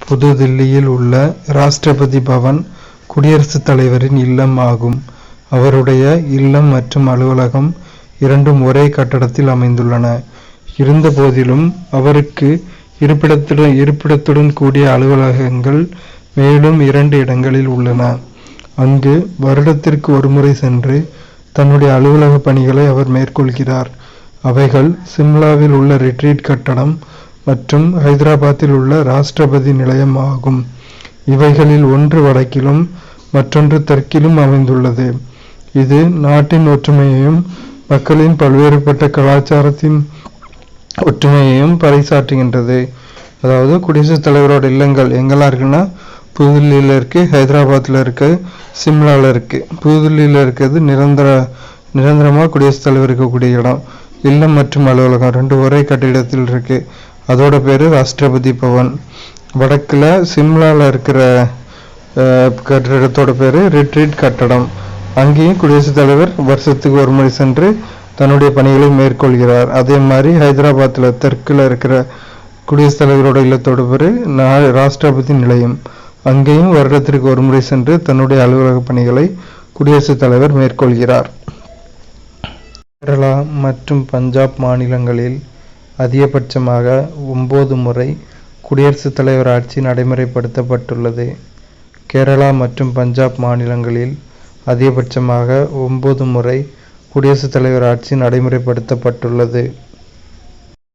புதுதில்லியில் உள்ள ராஷ்டிரபதி பவன் குடியரசுத் தலைவரின் இல்லம் ஆகும். அவருடைய இல்லம் மற்றும் அலுவலகம் இரண்டும் ஒரே கட்டடத்தில் அமைந்துள்ளன. இருந்த போதிலும் அவருக்கு இருப்பிடத்துடன் கூடிய அலுவலகங்கள் மேலும் 2 இடங்களில் உள்ளன. அங்கு வருடத்திற்கு ஒருமுறை சென்று தன்னுடைய அலுவலக பணிகளை அவர் மேற்கொள்கிறார். அவைகள் சிம்லாவில் உள்ள ரிட்ரீட் கட்டடம் மற்றும் ஹைதராபாத்தில் உள்ள ராஷ்டிரபதி நிலையம் ஆகும். இவைகளில் ஒன்று வடக்கிலும் மற்றொன்று தெற்கிலும் அமைந்துள்ளது. இது நாட்டின் ஒற்றுமையையும் மக்களின் பல்வேறுபட்ட கலாச்சாரத்தின் ஒற்றுமையையும் பறைசாற்றுகின்றது. அதாவது குடியரசுத் தலைவரோட இல்லங்கள் எங்கெல்லாம் இருக்குன்னா புதுதில்லியில் இருக்கு, ஹைதராபாத்தில் இருக்கு, சிம்லாவில் இருக்கு. புதுதில்லியில் இருக்கிறது நிரந்தரமாக குடியரசுத் தலைவர் இருக்கக்கூடிய இடம். இல்லம் மற்றும் அலுவலகம் 2 ஒரே கட்டிடத்தில் இருக்கு. அதோட பேரு ராஷ்டிரபதி பவன். வடக்குல சிம்லாவில் இருக்கிற கட்டிடத்தோட பேரு ரிட்ரீட் கட்டடம். அங்கேயும் குடியரசுத் தலைவர் வருஷத்துக்கு ஒரு முறை சென்று தன்னுடைய பணிகளை மேற்கொள்கிறார். அதே மாதிரி ஹைதராபாத்தில் தெற்குல இருக்கிற குடியரசுத் தலைவரோட இல்லத்தோட பேரு ராஷ்டிரபதி நிலையம். அங்கேயும் வருடத்திற்கு ஒரு முறை சென்று தன்னுடைய அலுவலக பணிகளை குடியரசுத் தலைவர் மேற்கொள்கிறார். கேரளா மற்றும் பஞ்சாப் மாநிலங்களில் அதிகபட்சமாக 9 முறை குடியரசுத் தலைவர் ஆட்சி நடைமுறைப்படுத்தப்பட்டுள்ளது. கேரளா மற்றும் பஞ்சாப் மாநிலங்களில் அதிகபட்சமாக 9 முறை குடியரசுத் தலைவர் ஆட்சி நடைமுறைப்படுத்தப்பட்டுள்ளது.